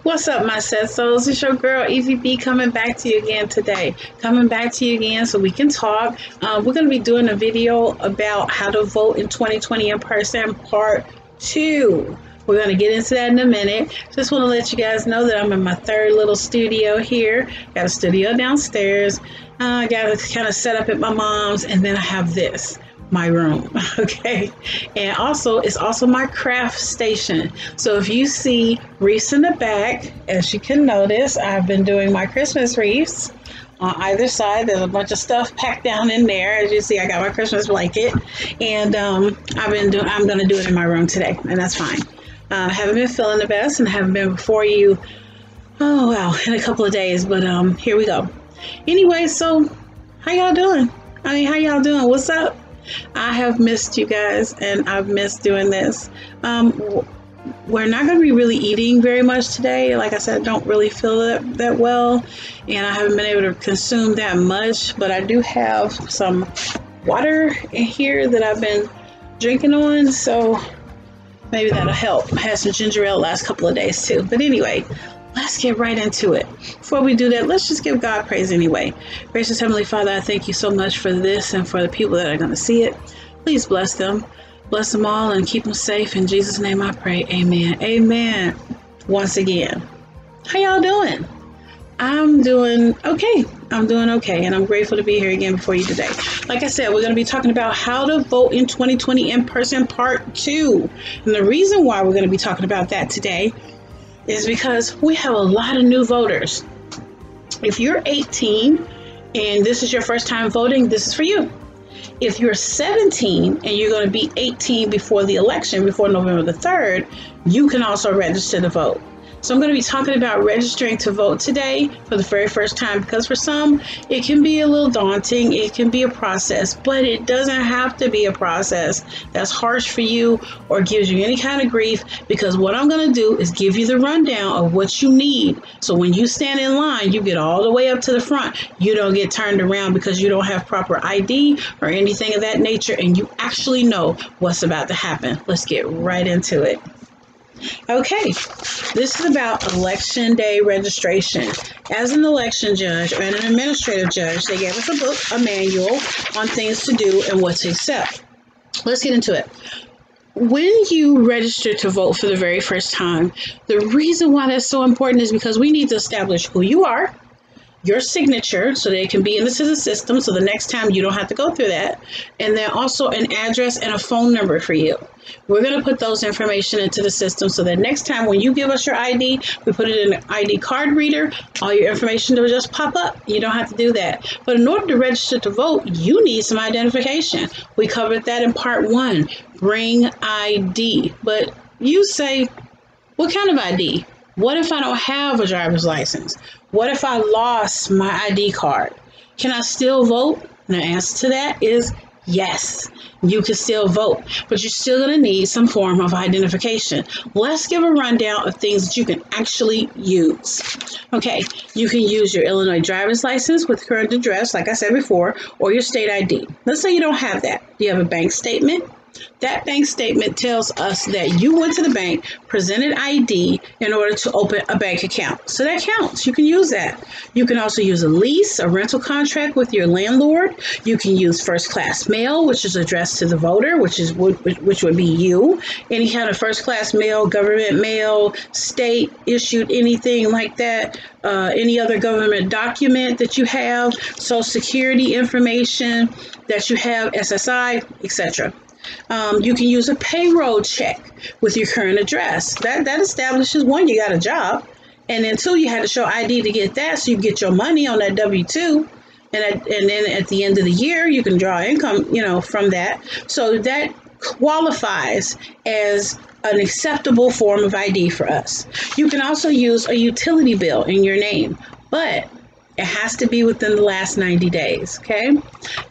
What's up, my set souls? It's your girl, EVB, coming back to you again today. Coming back to you again so we can talk. We're going to be doing a video about how to vote in 2020 in person, part 2. We're going to get into that in a minute. Just want to let you guys know that I'm in my third little studio here. Got a studio downstairs. I got it kind of set up at my mom's, and then I have this. My room. Okay, and also it's also my craft station. So if you see wreaths in the back, as you can notice, I've been doing my Christmas wreaths on either side. There's a bunch of stuff packed down in there. As you see, I got my Christmas blanket, and I'm going to do it in my room today, and that's fine. I haven't been feeling the best, and I haven't been before you in a couple of days, but here we go. Anyway, so how y'all doing? How y'all doing? What's up? I have missed you guys, and I've missed doing this. We're not going to be really eating very much today. Like I said, I don't really feel that well, and I haven't been able to consume that much, but I do have some water in here that I've been drinking on, so maybe that'll help. I had some ginger ale last couple of days too. But anyway, let's get right into it. Before we do that, let's just give God praise anyway. Gracious Heavenly Father, I thank you so much for this and for the people that are going to see it. Please bless them. Bless them all and keep them safe. In Jesus' name I pray. Amen. Amen. Once again, how y'all doing? I'm doing okay. I'm doing okay, and I'm grateful to be here again before you today. Like I said, we're going to be talking about how to vote in 2020 in person, part 2. And the reason why we're going to be talking about that today is because we have a lot of new voters. If you're 18 and this is your first time voting, this is for you. If you're 17 and you're going to be 18 before the election, before November the 3rd, you can also register to vote. So I'm going to be talking about registering to vote today for the very first time, because for some, it can be a little daunting. It can be a process, but it doesn't have to be a process that's harsh for you or gives you any kind of grief, because what I'm going to do is give you the rundown of what you need. So when you stand in line, you get all the way up to the front. You don't get turned around because you don't have proper ID or anything of that nature, and you actually know what's about to happen. Let's get right into it. Okay, this is about election day registration. As an election judge or an administrative judge, they gave us a book, a manual on things to do and what to accept. Let's get into it. When you register to vote for the very first time, the reason why that's so important is because we need to establish who you are, your signature, so they can be into the system, so the next time you don't have to go through that, and then also an address and a phone number for you. We're going to put those information into the system so that next time when you give us your ID, we put it in an ID card reader, all your information will just pop up. You don't have to do that. But in order to register to vote, you need some identification. We covered that in part 1, bring ID. But you say, what kind of ID? What if I don't have a driver's license? What if I lost my ID card? Can I still vote? And the answer to that is yes, you can still vote, but you're still going to need some form of identification. Let's give a rundown of things that you can actually use. Okay, you can use your Illinois driver's license with current address, like I said before, or your state ID. Let's say you don't have that. You have a bank statement. That bank statement tells us that you went to the bank, presented ID in order to open a bank account. So that counts. You can use that. You can also use a lease, a rental contract with your landlord. You can use first class mail, which is addressed to the voter, which would be you. Any kind of first class mail, government mail, state issued, anything like that. Any other government document that you have, Social Security information that you have, SSI, etc. You can use a payroll check with your current address. That establishes, one, you got a job, and then 2, you had to show ID to get that, so you get your money on that W-2, and then at the end of the year, you can draw income, from that. So that qualifies as an acceptable form of ID for us. You can also use a utility bill in your name, but it has to be within the last 90 days, okay?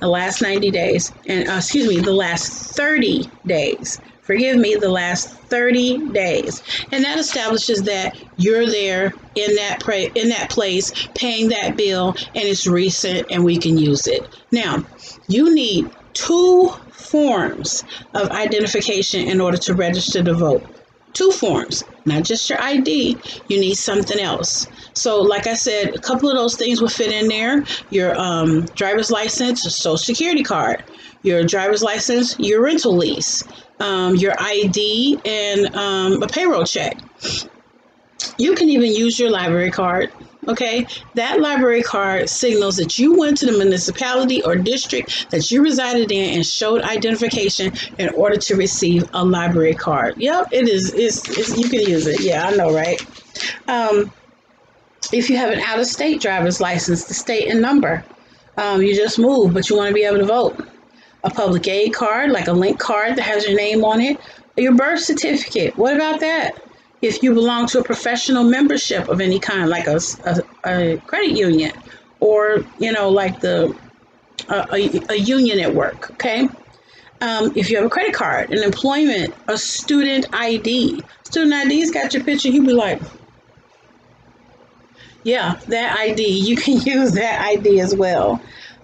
The last 90 days, and the last 30 days. Forgive me, the last 30 days. And that establishes that you're there in that place paying that bill, and it's recent and we can use it. Now, you need 2 forms of identification in order to register to vote. two forms, not just your ID. You need something else. So like I said, a couple of those things will fit in there. Your driver's license, social security card, your driver's license, your rental lease, your ID, and a payroll check. You can even use your library card. Okay, that library card signals that you went to the municipality or district that you resided in and showed identification in order to receive a library card. Yep, it is. It's you can use it. Yeah, I know, right? If you have an out-of-state driver's license, the state and number, you just moved, but you want to be able to vote. A public aid card, like a link card that has your name on it. Your birth certificate. What about that? If you belong to a professional membership of any kind, like a credit union, or like a union at work, okay? If you have a credit card, an employment, a student ID. Student ID's got your picture. You be like, yeah, that ID. You can use that ID as well.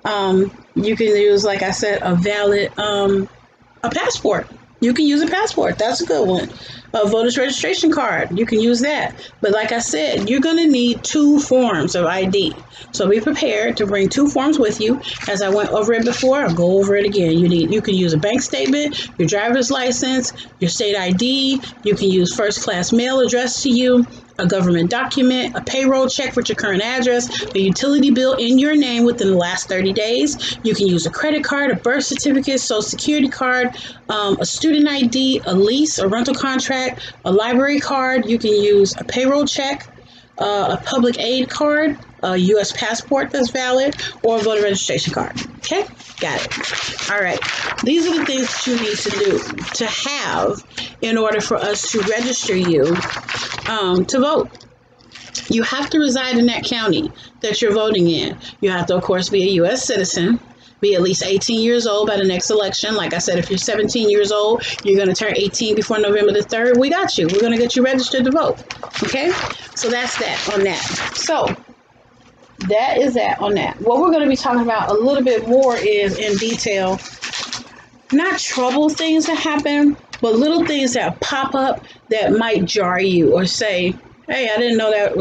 You can use, like I said, a valid a passport. You can use a passport. That's a good one. A voter's registration card. You can use that. But like I said, you're going to need two forms of ID. So be prepared to bring two forms with you. As I went over it before, I'll go over it again. You can use a bank statement, your driver's license, your state ID. You can use first class mail addressed to you, a government document, a payroll check with your current address, a utility bill in your name within the last 30 days. You can use a credit card, a birth certificate, social security card, a student ID, a lease, a rental contract, a library card. You can use a payroll check, a public aid card, a U.S. passport that's valid, or a voter registration card. Okay, got it. All right. These are the things that you need to do, to have, in order for us to register you to vote. You have to reside in that county that you're voting in. You have to, of course, be a U.S. citizen, be at least 18 years old by the next election. Like I said, if you're 17 years old, you're going to turn 18 before November the 3rd. We got you. We're going to get you registered to vote. Okay? So that's that on that. So that is that on that. What we're going to be talking about a little bit more is in detail, not trouble things that happen, but little things that pop up that might jar you or say, hey, I didn't know that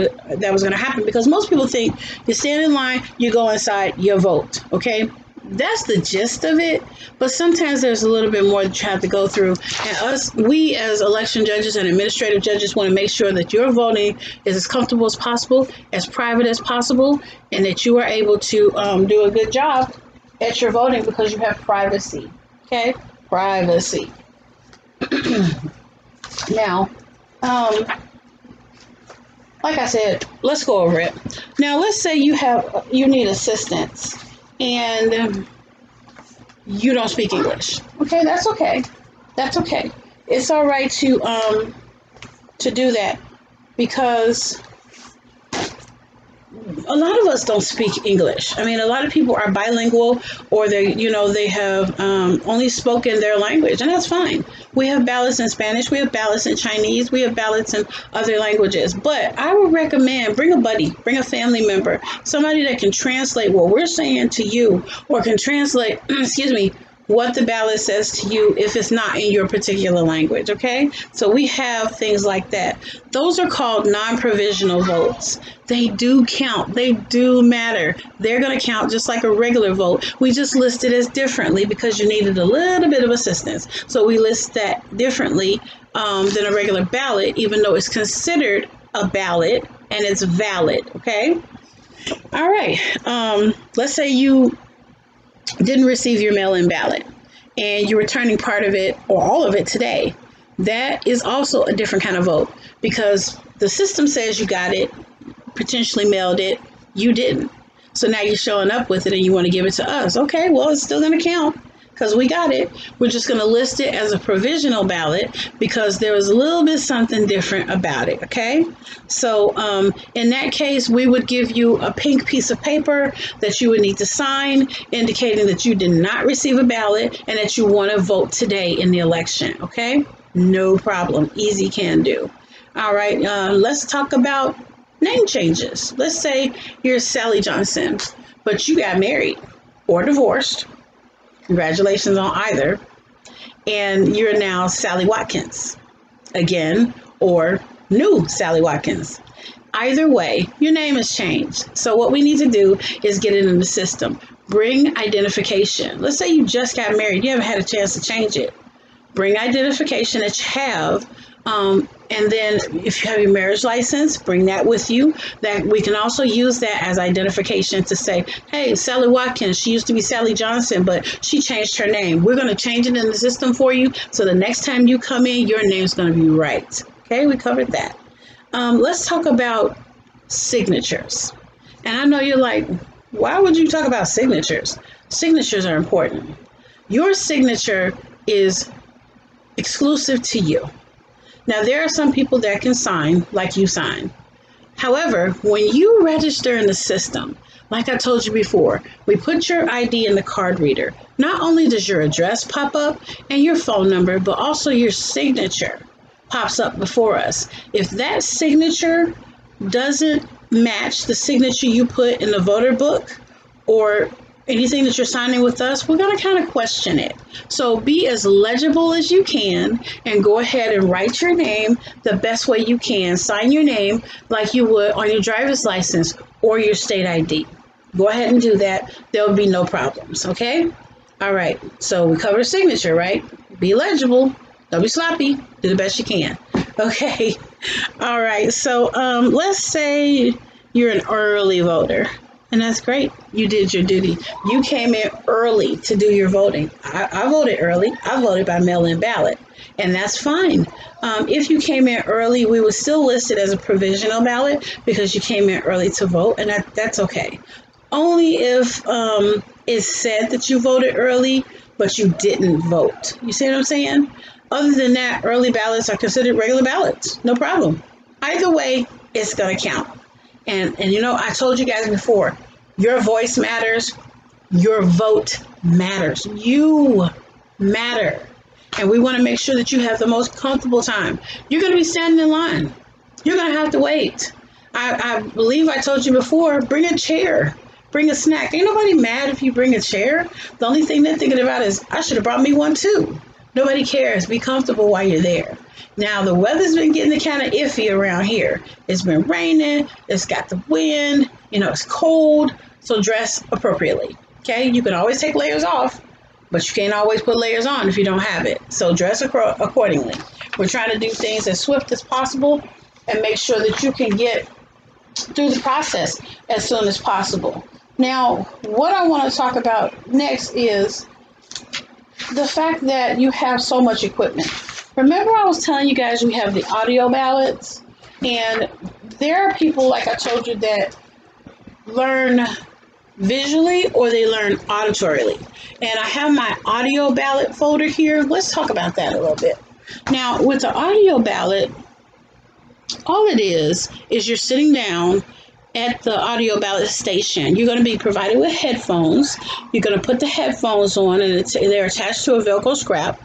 was going to happen. Because most people think you stand in line, you go inside, you vote. Okay? That's the gist of it. But sometimes there's a little bit more that you have to go through. And we as election judges and administrative judges want to make sure that your voting is as comfortable as possible, as private as possible, and that you are able to do a good job at your voting because you have privacy. Okay? Privacy. Now, like I said, let's go over it. Now, let's say you need assistance and you don't speak English. Okay, that's okay. That's okay. It's all right to do that, because a lot of us don't speak English. I mean, a lot of people are bilingual, or they have only spoken their language, and that's fine. We have ballots in Spanish, we have ballots in Chinese, we have ballots in other languages. But I would recommend bring a buddy, bring a family member, somebody that can translate what we're saying to you, or can translate, what the ballot says to you if it's not in your particular language, okay? So we have things like that. Those are called non-provisional votes. They do count. They do matter. They're going to count just like a regular vote. We just list it as differently because you needed a little bit of assistance. So we list that differently than a regular ballot, even though it's considered a ballot and it's valid, okay? All right. Let's say you didn't receive your mail-in ballot and you're returning part of it or all of it today. That is also a different kind of vote, because the system says you got it, potentially mailed it, you didn't. So now you're showing up with it and you want to give it to us. Okay, well, it's still going to count because we got it. We're just going to list it as a provisional ballot because there was a little bit something different about it, okay? So in that case, we would give you a pink piece of paper that you would need to sign, indicating that you did not receive a ballot and that you want to vote today in the election, okay? No problem. Easy can do. All right, let's talk about name changes. Let's say you're Sally Johnson, but you got married or divorced. Congratulations on either. And you're now Sally Watkins. Again, or new Sally Watkins. Either way, your name has changed. So what we need to do is get it in the system. Bring identification. Let's say you just got married. You haven't had a chance to change it. Bring identification that you have. And then if you have your marriage license, bring that with you. That we can also use that as identification to say, hey, Sally Watkins, she used to be Sally Johnson, but she changed her name. We're going to change it in the system for you. So the next time you come in, your name's going to be right. Okay, we covered that. Let's talk about signatures. And I know you're like, why would you talk about signatures? Signatures are important. Your signature is exclusive to you. Now, there are some people that can sign like you sign. However, when you register in the system, like I told you before, we put your ID in the card reader. Not only does your address pop up and your phone number, but also your signature pops up before us. If that signature doesn't match the signature you put in the voter book or anything that you're signing with us, we're going to kind of question it. So be as legible as you can and go ahead and write your name the best way you can. Sign your name like you would on your driver's license or your state ID. Go ahead and do that. There will be no problems, okay? All right, so we covered signature, right? Be legible. Don't be sloppy. Do the best you can. Okay. All right, so let's say you're an early voter. And that's great. You did your duty. You came in early to do your voting. I voted early. I voted by mail-in ballot, and that's fine. If you came in early, we would still list it as a provisional ballot because you came in early to vote, and that's okay. Only if it's said that you voted early, but you didn't vote. You see what I'm saying? Other than that, early ballots are considered regular ballots. No problem. Either way, it's going to count. And you know, I told you guys before, your voice matters, your vote matters. You matter. And we want to make sure that you have the most comfortable time. You're going to be standing in line. You're going to have to wait. I believe I told you before, bring a chair, bring a snack. Ain't nobody mad if you bring a chair. The only thing they're thinking about is, I should have brought me one too. Nobody cares. Be comfortable while you're there. Now, the weather's been getting kind of iffy around here. It's been raining. It's got the wind. You know, it's cold. So dress appropriately. Okay? You can always take layers off, but you can't always put layers on if you don't have it. So dress accordingly. We're trying to do things as swift as possible and make sure that you can get through the process as soon as possible. Now, what I want to talk about next is the fact that you have so much equipment. Remember I was telling you guys we have the audio ballots, and there are people, like I told you, that learn visually or they learn auditorily. And I have my audio ballot folder here. Let's talk about that a little bit. Now, with the audio ballot, all it is you're sitting down at the audio ballot station. You're going to be provided with headphones. You're going to put the headphones on, and they're attached to a Velcro strap.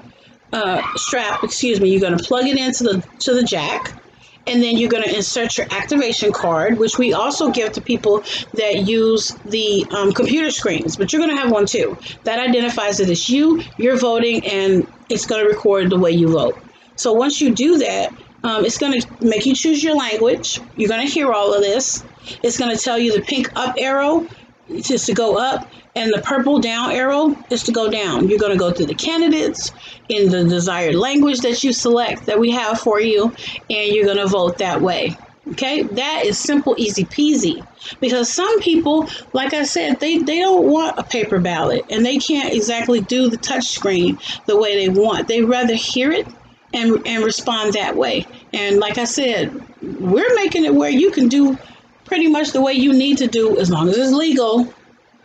You're going to plug it into the jack, and then you're going to insert your activation card, which we also give to people that use the computer screens, but you're going to have one too. That identifies that it's you're voting, and it's going to record the way you vote. So once you do that, it's going to make you choose your language. You're going to hear all of this. It's going to tell you the pink up arrow is to go up, and the purple down arrow is to go down. You're going to go through the candidates in the desired language that you select that we have for you, and you're going to vote that way. Okay, that is simple, easy peasy. Because some people, like I said, they don't want a paper ballot, and they can't exactly do the touch screen the way they want. They'd rather hear it and respond that way. And like I said, we're making it where you can do pretty much the way you need to do, as long as it's legal,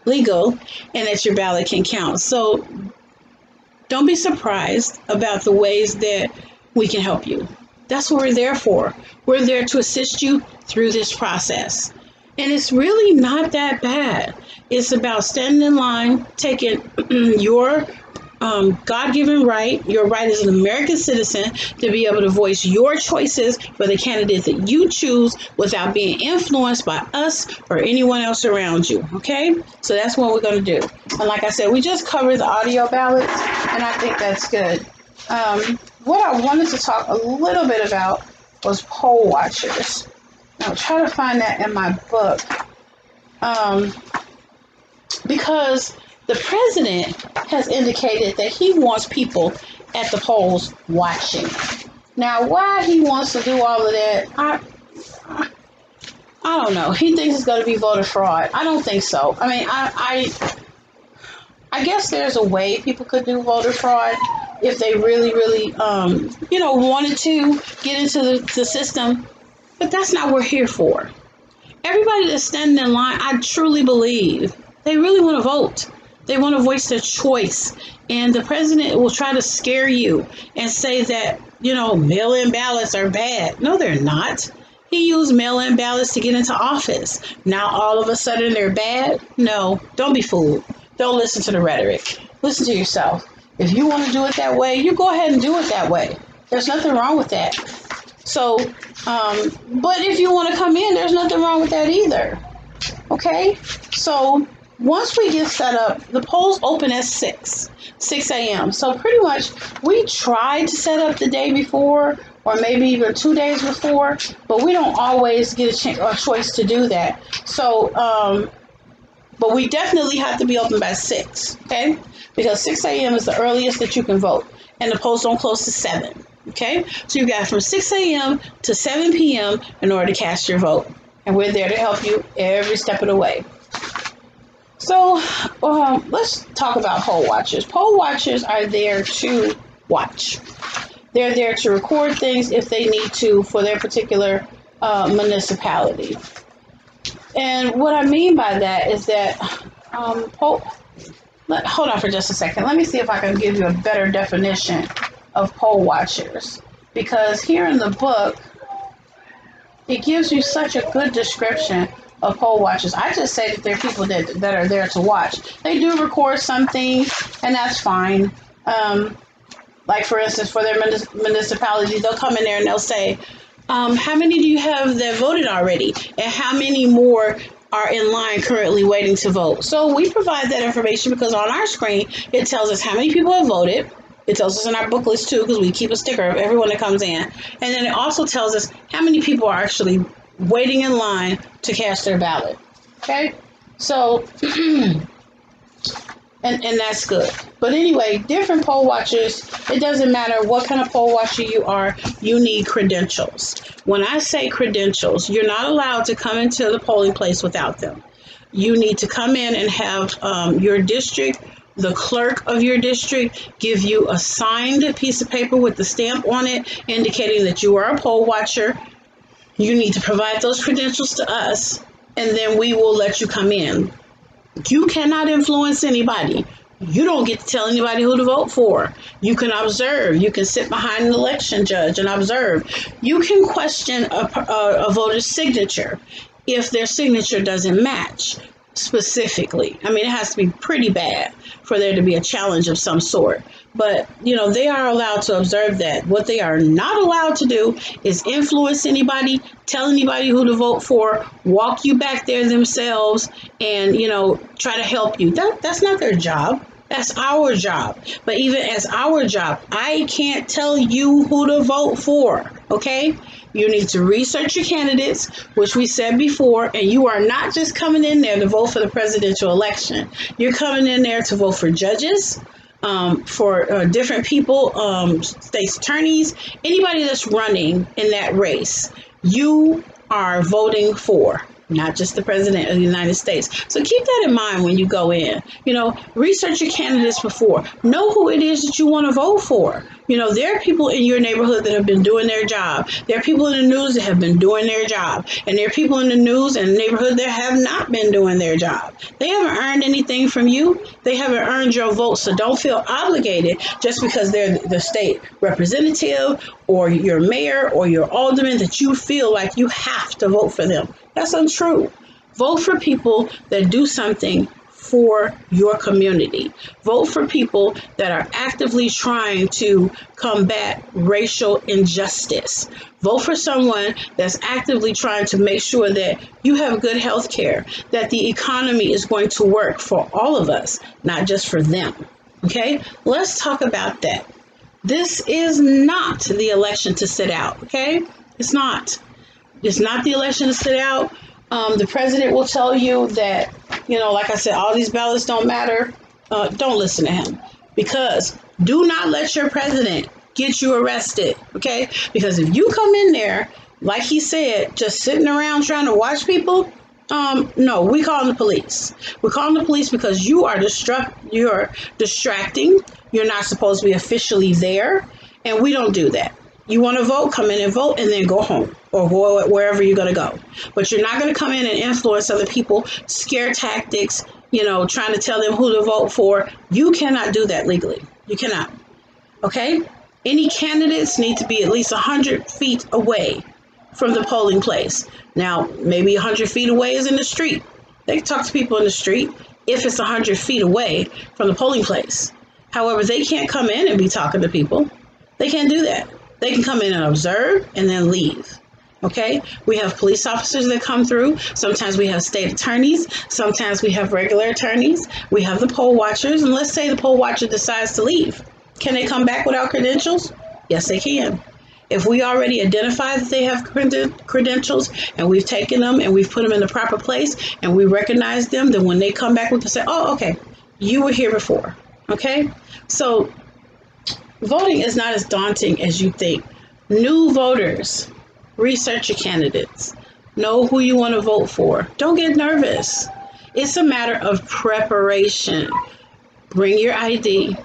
and that your ballot can count. So don't be surprised about the ways that we can help you. That's what we're there for. We're there to assist you through this process. And it's really not that bad. It's about standing in line, taking your God-given right, your right as an American citizen to be able to voice your choices for the candidate that you choose without being influenced by us or anyone else around you, okay? So that's what we're going to do. And like I said, we just covered the audio ballots, and I think that's good. What I wanted to talk a little bit about was poll watchers. I'll try to find that in my book. Because the president has indicated that he wants people at the polls watching. Now, why he wants to do all of that, I don't know. He thinks it's going to be voter fraud. I don't think so. I mean, I guess there's a way people could do voter fraud if they really, wanted to get into the system. But that's not what we're here for. Everybody that's standing in line, I truly believe they really want to vote. They want to voice their choice. And the president will try to scare you and say that, mail-in ballots are bad. No, they're not. He used mail-in ballots to get into office. Now, all of a sudden, they're bad? No, don't be fooled. Don't listen to the rhetoric. Listen to yourself. If you want to do it that way, you go ahead and do it that way. There's nothing wrong with that. So, but if you want to come in, there's nothing wrong with that either. Okay? So, once we get set up, the polls open at 6 a.m. So pretty much we tried to set up the day before or maybe even 2 days before, but we don't always get a choice to do that. So, but we definitely have to be open by 6, okay? Because 6 a.m. is the earliest that you can vote, and the polls don't close to 7, okay? So you got from 6 a.m. to 7 p.m. in order to cast your vote, and we're there to help you every step of the way. So let's talk about poll watchers. Poll watchers are there to watch. They're there to record things if they need to for their particular municipality. And what I mean by that is that, hold on for just a second. Let me see if I can give you a better definition of poll watchers. Because here in the book, it gives you such a good description of poll watchers. I just say that they're people that are there to watch. They do record some things, and that's fine. Like, for instance, for their municipalities, they'll come in there and they'll say, how many do you have that voted already? And how many more are in line currently waiting to vote? So we provide that information because on our screen, it tells us how many people have voted. It tells us in our booklets, too, because we keep a sticker of everyone that comes in. And then it also tells us how many people are actually waiting in line to cast their ballot. Okay? So, and that's good. But anyway, different poll watchers, it doesn't matter what kind of poll watcher you are, you need credentials. When I say credentials, you're not allowed to come into the polling place without them. You need to come in and have your district, the clerk of your district, give you a signed piece of paper with the stamp on it indicating that you are a poll watcher. You need to provide those credentials to us, and then we will let you come in. You cannot influence anybody. You don't get to tell anybody who to vote for. You can observe. You can sit behind an election judge and observe. You can question a voter's signature if their signature doesn't match specifically. I mean, it has to be pretty bad for there to be a challenge of some sort. But, they are allowed to observe that. What they are not allowed to do is influence anybody, tell anybody who to vote for, walk you back there themselves, and, try to help you. That's not their job. That's our job. But even as our job, I can't tell you who to vote for, okay? You need to research your candidates, which we said before, and you are not just coming in there to vote for the presidential election. You're coming in there to vote for judges, for different people, state's attorneys, anybody that's running in that race. You are voting for, not just the president of the United States. So keep that in mind when you go in. Research your candidates before. Know who it is that you want to vote for. There are people in your neighborhood that have been doing their job. There are people in the news that have been doing their job. And there are people in the news and the neighborhood that have not been doing their job. They haven't earned anything from you. They haven't earned your vote. So don't feel obligated just because they're the state representative or your mayor or your alderman that you feel like you have to vote for them. That's untrue. Vote for people that do something for your community. Vote for people that are actively trying to combat racial injustice. Vote for someone that's actively trying to make sure that you have good health care, that the economy is going to work for all of us, not just for them. Okay? Let's talk about that. This is not the election to sit out, okay? It's not. It's not the election to sit out. The president will tell you that, like I said, all these ballots don't matter. Don't listen to him, because do not let your president get you arrested, okay? Because if you come in there, like he said, just sitting around trying to watch people, no, we calling the police. We're calling the police because you're distracting. You're not supposed to be officially there, and we don't do that. You want to vote, come in and vote, and then go home or go wherever you're going to go. But you're not going to come in and influence other people, scare tactics, trying to tell them who to vote for. You cannot do that legally. You cannot. Okay? Any candidates need to be at least 100 feet away from the polling place. Now, maybe 100 feet away is in the street. They can talk to people in the street if it's 100 feet away from the polling place. However, they can't come in and be talking to people. They can't do that. They can come in and observe and then leave. Okay? We have police officers that come through. Sometimes we have state attorneys. Sometimes we have regular attorneys. We have the poll watchers. And let's say the poll watcher decides to leave. Can they come back without credentials? Yes, they can. If we already identify that they have credentials and we've taken them and we've put them in the proper place and we recognize them, then when they come back, we can say, oh, okay, you were here before. Okay? So voting is not as daunting as you think. New voters, research your candidates. Know who you want to vote for. Don't get nervous. It's a matter of preparation. Bring your ID.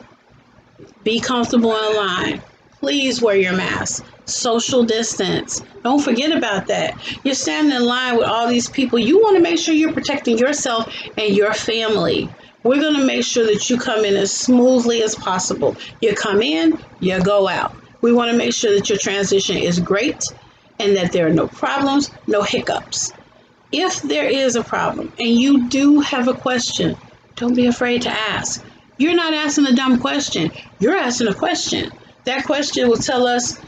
Be comfortable in line. Please wear your mask. Social distance. Don't forget about that. You're standing in line with all these people. You want to make sure you're protecting yourself and your family. We're going to make sure that you come in as smoothly as possible. You come in, you go out. We want to make sure that your transition is great and that there are no problems, no hiccups. If there is a problem and you do have a question, don't be afraid to ask. You're not asking a dumb question. You're asking a question. That question will tell us,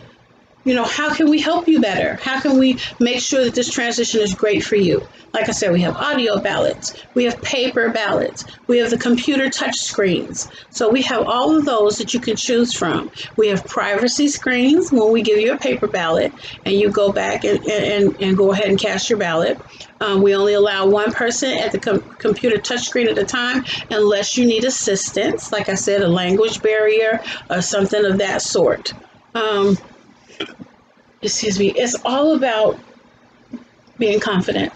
how can we help you better? How can we make sure that this transition is great for you? Like I said, we have audio ballots. We have paper ballots. We have the computer touch screens. So we have all of those that you can choose from. We have privacy screens when we give you a paper ballot and you go back and go ahead and cast your ballot. We only allow one person at the computer touch screen at a time unless you need assistance. Like I said, a language barrier or something of that sort. It's all about being confident.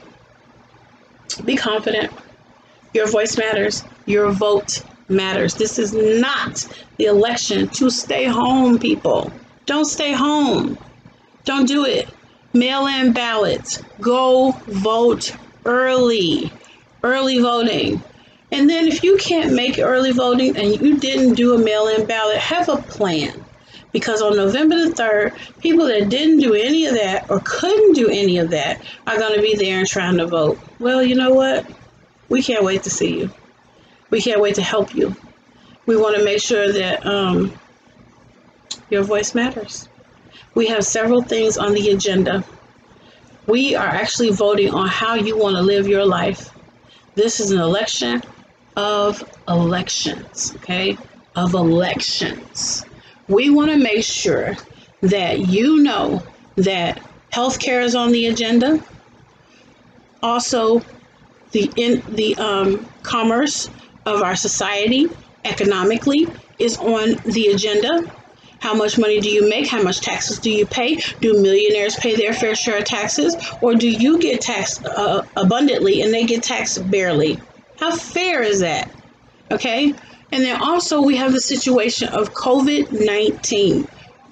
Be confident. Your voice matters. Your vote matters. This is not the election to stay home, people. Don't stay home. Don't do it. Mail-in ballots. Go vote early. Early voting. And then if you can't make early voting and you didn't do a mail-in ballot, have a plan. Because on November the 3rd, people that didn't do any of that or couldn't do any of that are going to be there and trying to vote. Well, you know what? We can't wait to see you. We can't wait to help you. We want to make sure that your voice matters. We have several things on the agenda. We are actually voting on how you want to live your life. This is an election of elections, okay? Of elections. We want to make sure that you know that healthcare is on the agenda. Also, the commerce of our society economically is on the agenda. How much money do you make? How much taxes do you pay? Do millionaires pay their fair share of taxes? Or do you get taxed abundantly and they get taxed barely? How fair is that? Okay? And then also we have the situation of COVID-19.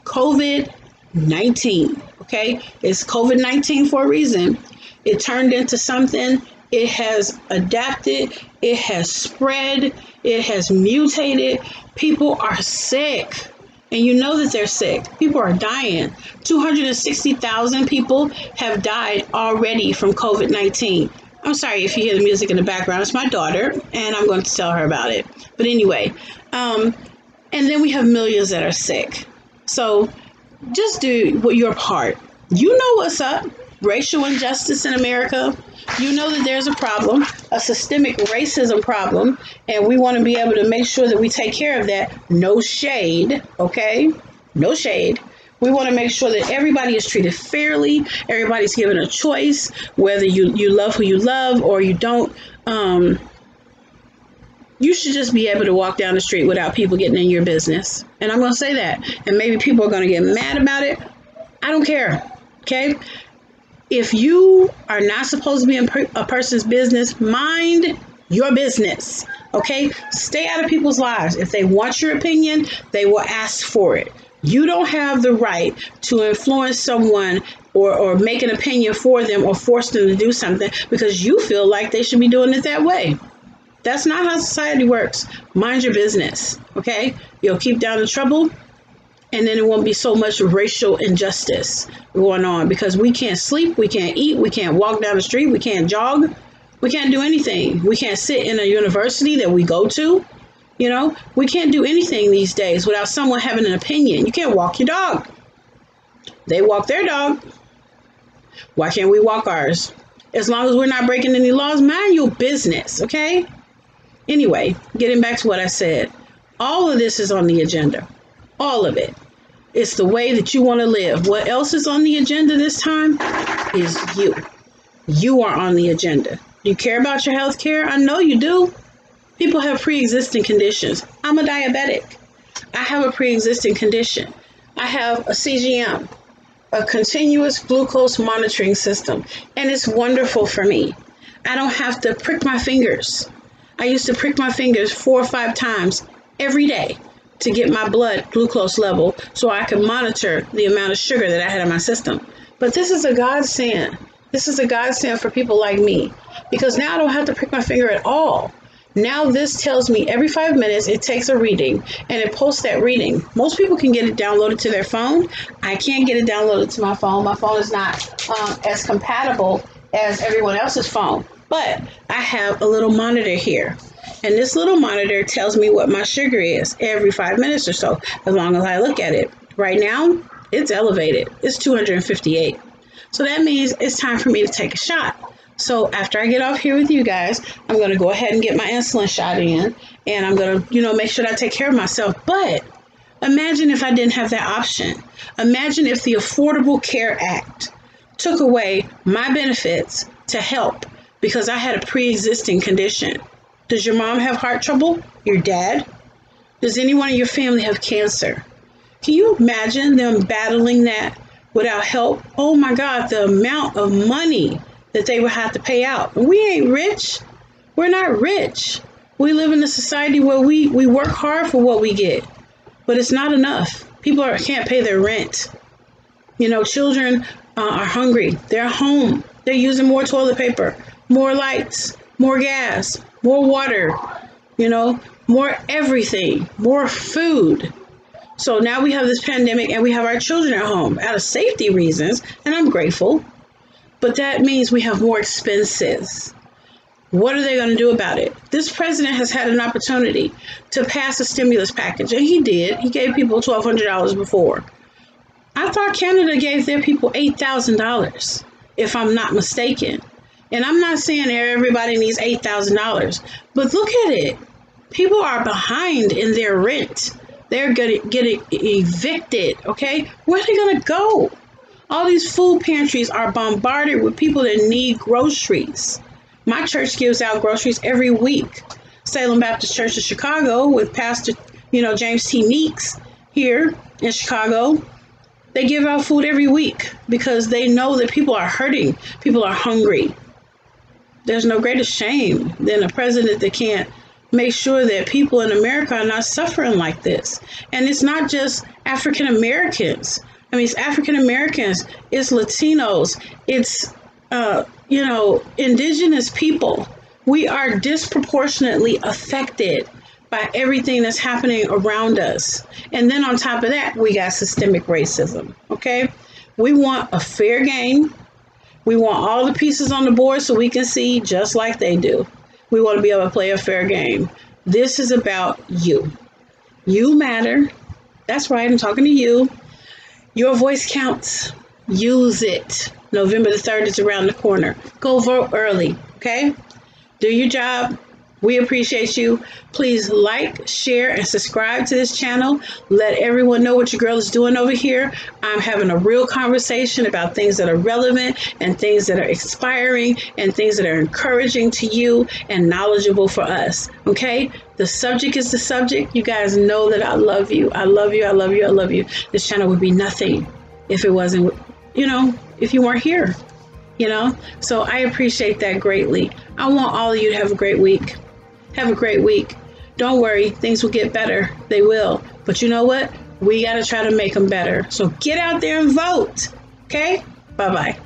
COVID-19, okay? It's COVID-19 for a reason. It turned into something. It has adapted. It has spread. It has mutated. People are sick. And you know that they're sick. People are dying. 260,000 people have died already from COVID-19. I'm sorry if you hear the music in the background. It's my daughter, and I'm going to tell her about it. But anyway, and then we have millions that are sick. So just do your part. You know what's up. Racial injustice in America. You know that there's a problem, a systemic racism problem, and we want to be able to make sure that we take care of that. No shade, okay? No shade. We want to make sure that everybody is treated fairly. Everybody's given a choice, whether you love who you love or you don't. You should just be able to walk down the street without people getting in your business. And I'm going to say that. And maybe people are going to get mad about it. I don't care. Okay? If you are not supposed to be in a person's business, mind your business. Okay? Stay out of people's lives. If they want your opinion, they will ask for it. You don't have the right to influence someone or make an opinion for them or force them to do something because you feel like they should be doing it that way. That's not how society works. Mind your business, okay? You'll keep down the trouble, and then it won't be so much racial injustice going on because we can't sleep, we can't eat, we can't walk down the street, we can't jog, we can't do anything. We can't sit in a university that we go to. You know, we can't do anything these days without someone having an opinion. You can't walk your dog. They walk their dog. Why can't we walk ours? As long as we're not breaking any laws, mind your business, okay? Anyway, getting back to what I said, all of this is on the agenda. All of it. It's the way that you want to live. What else is on the agenda this time is you. You are on the agenda. Do you care about your health care? I know you do. People have pre-existing conditions. I'm a diabetic. I have a pre-existing condition. I have a CGM, a continuous glucose monitoring system, and it's wonderful for me. I don't have to prick my fingers. I used to prick my fingers 4 or 5 times every day to get my blood glucose level so I could monitor the amount of sugar that I had in my system. But this is a godsend. This is a godsend for people like me because now I don't have to prick my finger at all. Now this tells me every 5 minutes it takes a reading and it posts that reading. Most people can get it downloaded to their phone. I can't get it downloaded to my phone. My phone is not as compatible as everyone else's phone. But I have a little monitor here. And this little monitor tells me what my sugar is every 5 minutes or so, as long as I look at it. Right now, it's elevated. It's 258. So that means it's time for me to take a shot. So after I get off here with you guys, I'm going to go ahead and get my insulin shot in. And I'm going to, make sure that I take care of myself. But imagine if I didn't have that option. Imagine if the Affordable Care Act took away my benefits to help because I had a pre-existing condition. Does your mom have heart trouble? Your dad? Does anyone in your family have cancer? Can you imagine them battling that without help? Oh my God, the amount of money that they would have to pay out. We ain't rich. We're not rich. We live in a society where we work hard for what we get, but it's not enough. People can't pay their rent. Children are hungry. They're home. They're using more toilet paper, more lights, more gas, more water, more everything, more food. So now we have this pandemic and we have our children at home out of safety reasons, and I'm grateful. But that means we have more expenses. What are they going to do about it? This president has had an opportunity to pass a stimulus package, and he did. He gave people $1,200 before. I thought Canada gave their people $8,000, if I'm not mistaken. And I'm not saying everybody needs $8,000, but look at it. People are behind in their rent. They're getting evicted, okay? Where are they going to go? All these food pantries are bombarded with people that need groceries. My church gives out groceries every week. Salem Baptist Church of Chicago with Pastor, James T. Meeks here in Chicago. They give out food every week because they know that people are hurting. People are hungry. There's no greater shame than a president that can't make sure that people in America are not suffering like this. And it's not just African Americans. It's African Americans, it's Latinos, it's, indigenous people. We are disproportionately affected by everything that's happening around us. And then on top of that, we got systemic racism, okay? We want a fair game. We want all the pieces on the board so we can see just like they do. We want to be able to play a fair game. This is about you. You matter. That's right, I'm talking to you. Your voice counts. Use it. November the 3rd is around the corner. Go vote early, okay? Do your job. We appreciate you. Please like, share, and subscribe to this channel. Let everyone know what your girl is doing over here. I'm having a real conversation about things that are relevant and things that are inspiring and things that are encouraging to you and knowledgeable for us. Okay? The subject is the subject. You guys know that I love you. I love you. I love you. I love you. This channel would be nothing if it wasn't, if you weren't here, So I appreciate that greatly. I want all of you to have a great week. Have a great week. Don't worry, things will get better. They will. But you know what? We got to try to make them better. So get out there and vote. Okay? Bye-bye.